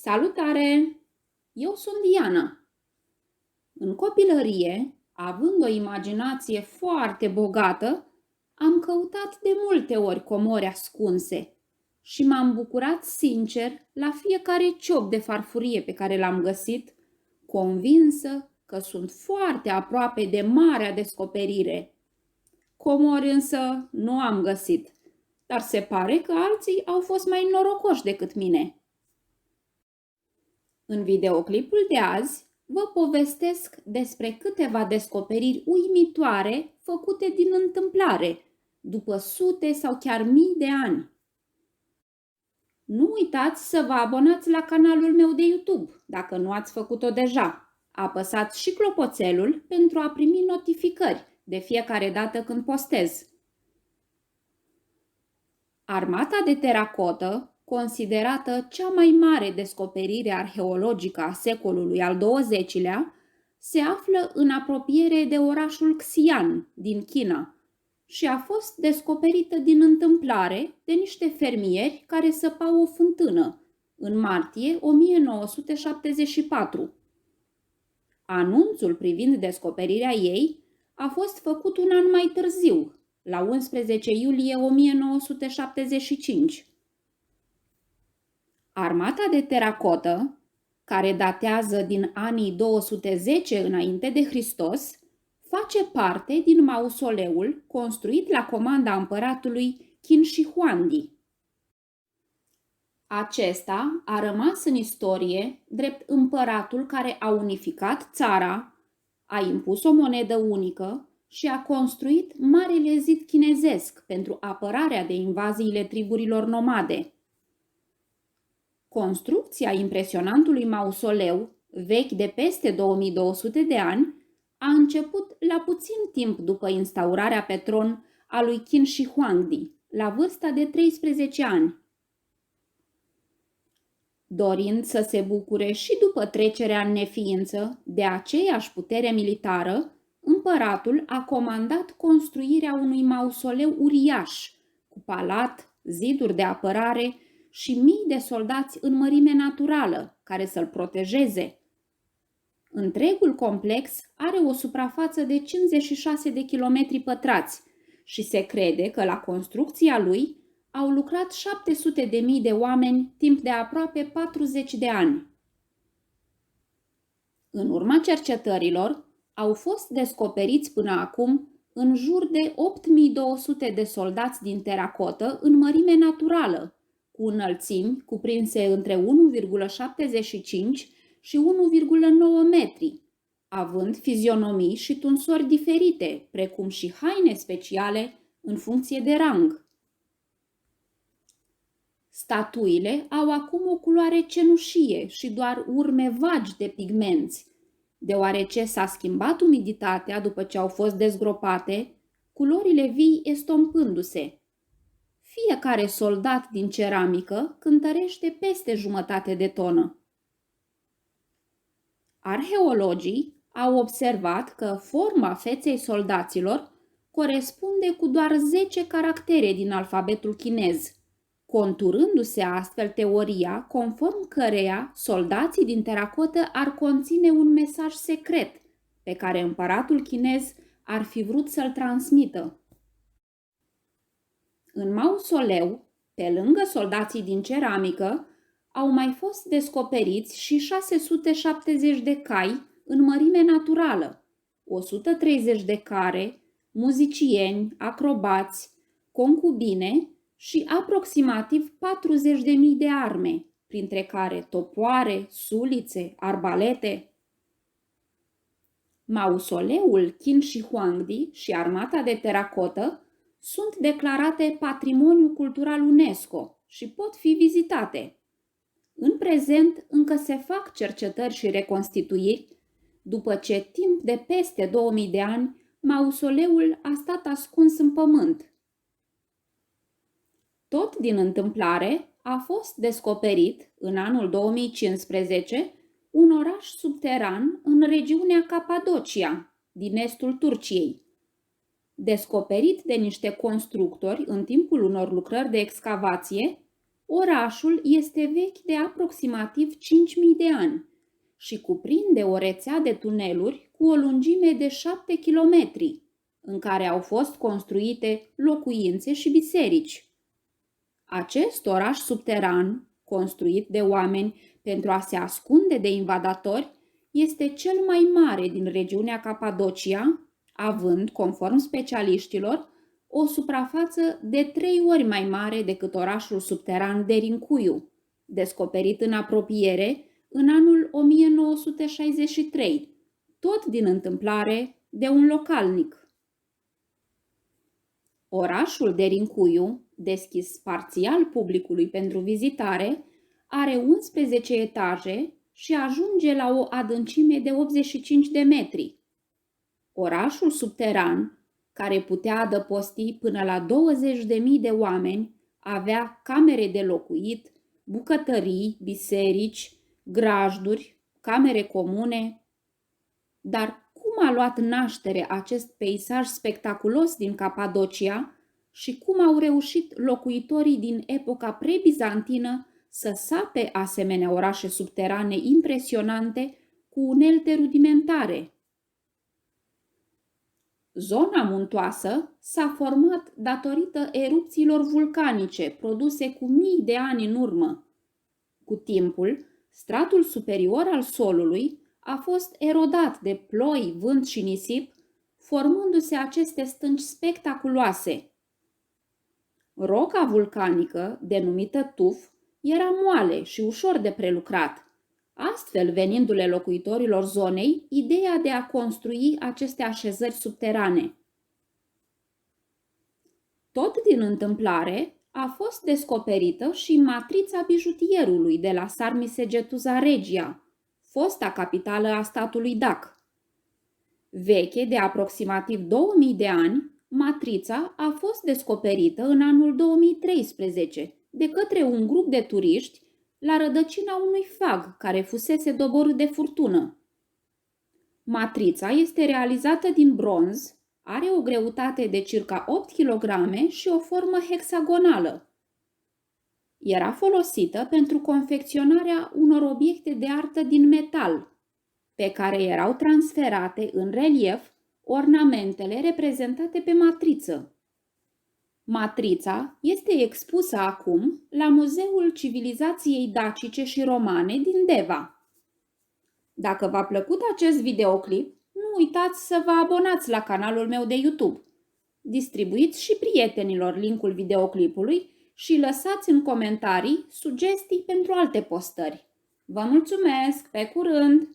Salutare! Eu sunt Diana. În copilărie, având o imaginație foarte bogată, am căutat de multe ori comori ascunse și m-am bucurat sincer la fiecare ciop de farfurie pe care l-am găsit, convinsă că sunt foarte aproape de marea descoperire. Comori însă nu am găsit, dar se pare că alții au fost mai norocoși decât mine. În videoclipul de azi vă povestesc despre câteva descoperiri uimitoare făcute din întâmplare, după sute sau chiar mii de ani. Nu uitați să vă abonați la canalul meu de YouTube, dacă nu ați făcut-o deja. Apăsați și clopoțelul pentru a primi notificări de fiecare dată când postez. Armata de teracotă, considerată cea mai mare descoperire arheologică a secolului al XX-lea, se află în apropiere de orașul Xi'an din China și a fost descoperită din întâmplare de niște fermieri care săpau o fântână în martie 1974. Anunțul privind descoperirea ei a fost făcut un an mai târziu, la 11 iulie 1975. Armata de teracotă, care datează din anii 210 înainte de Hristos, face parte din mausoleul construit la comanda împăratului Qin Shi Huangdi. Acesta a rămas în istorie drept împăratul care a unificat țara, a impus o monedă unică și a construit Marele Zid chinezesc pentru apărarea de invaziile triburilor nomade. Construcția impresionantului mausoleu, vechi de peste 2200 de ani, a început la puțin timp după instaurarea pe tron a lui Qin Shi Huangdi, la vârsta de 13 ani. Dorind să se bucure și după trecerea în neființă de aceeași putere militară, împăratul a comandat construirea unui mausoleu uriaș, cu palat, ziduri de apărare și mii de soldați în mărime naturală, care să-l protejeze. Întregul complex are o suprafață de 56 de kilometri pătrați și se crede că la construcția lui au lucrat 700.000 de oameni timp de aproape 40 de ani. În urma cercetărilor, au fost descoperiți până acum în jur de 8200 de soldați din teracotă în mărime naturală, cu înălțimi cuprinse între 1,75 și 1,9 metri, având fizionomii și tunsori diferite, precum și haine speciale în funcție de rang. Statuile au acum o culoare cenușie și doar urme vagi de pigmenți. Deoarece s-a schimbat umiditatea după ce au fost dezgropate, culorile vii estompându-se. Fiecare soldat din ceramică cântărește peste jumătate de tonă. Arheologii au observat că forma feței soldaților corespunde cu doar 10 caractere din alfabetul chinez, conturându-se astfel teoria conform căreia soldații din teracotă ar conține un mesaj secret pe care împăratul chinez ar fi vrut să-l transmită. În mausoleu, pe lângă soldații din ceramică, au mai fost descoperiți și 670 de cai în mărime naturală, 130 de care, muzicieni, acrobați, concubine și aproximativ 40.000 de arme, printre care topoare, sulițe, arbalete. Mausoleul Qin Shi Huangdi și armata de teracotă sunt declarate Patrimoniu Cultural UNESCO și pot fi vizitate. În prezent încă se fac cercetări și reconstituiri, după ce timp de peste 2000 de ani mausoleul a stat ascuns în pământ. Tot din întâmplare a fost descoperit în anul 2015 un oraș subteran în regiunea Capadocia, din estul Turciei. Descoperit de niște constructori în timpul unor lucrări de excavație, Orașul este vechi de aproximativ 5.000 de ani și cuprinde o rețea de tuneluri cu o lungime de 7 kilometri, în care au fost construite locuințe și biserici. Acest oraș subteran, construit de oameni pentru a se ascunde de invadatori, este cel mai mare din regiunea Capadocia, având, conform specialiștilor, o suprafață de 3 ori mai mare decât orașul subteran Derinkuyu, descoperit în apropiere în anul 1963, tot din întâmplare de un localnic. Orașul Derinkuyu, deschis parțial publicului pentru vizitare, are 11 etaje și ajunge la o adâncime de 85 de metri. Orașul subteran, care putea adăposti până la 20.000 de oameni, avea camere de locuit, bucătării, biserici, grajduri, camere comune. Dar cum a luat naștere acest peisaj spectaculos din Capadocia și cum au reușit locuitorii din epoca pre-bizantină să sape asemenea orașe subterane impresionante cu unelte rudimentare? Zona muntoasă s-a format datorită erupțiilor vulcanice produse cu mii de ani în urmă. Cu timpul, stratul superior al solului a fost erodat de ploi, vânt și nisip, formându-se aceste stânci spectaculoase. Roca vulcanică, denumită tuf, era moale și ușor de prelucrat, astfel venindu-le locuitorilor zonei ideea de a construi aceste așezări subterane. Tot din întâmplare a fost descoperită și matrița bijutierului de la Sarmisegetusa Regia, fosta capitală a statului Dac. Veche de aproximativ 2000 de ani, matrița a fost descoperită în anul 2013 de către un grup de turiști la rădăcina unui fag care fusese doborât de furtună. Matrița este realizată din bronz, are o greutate de circa 8 kg și o formă hexagonală. Era folosită pentru confecționarea unor obiecte de artă din metal, pe care erau transferate în relief ornamentele reprezentate pe matriță. Matrița este expusă acum la Muzeul Civilizației Dacice și Romane din Deva. Dacă v-a plăcut acest videoclip, nu uitați să vă abonați la canalul meu de YouTube. Distribuiți și prietenilor linkul videoclipului și lăsați în comentarii sugestii pentru alte postări. Vă mulțumesc! Pe curând!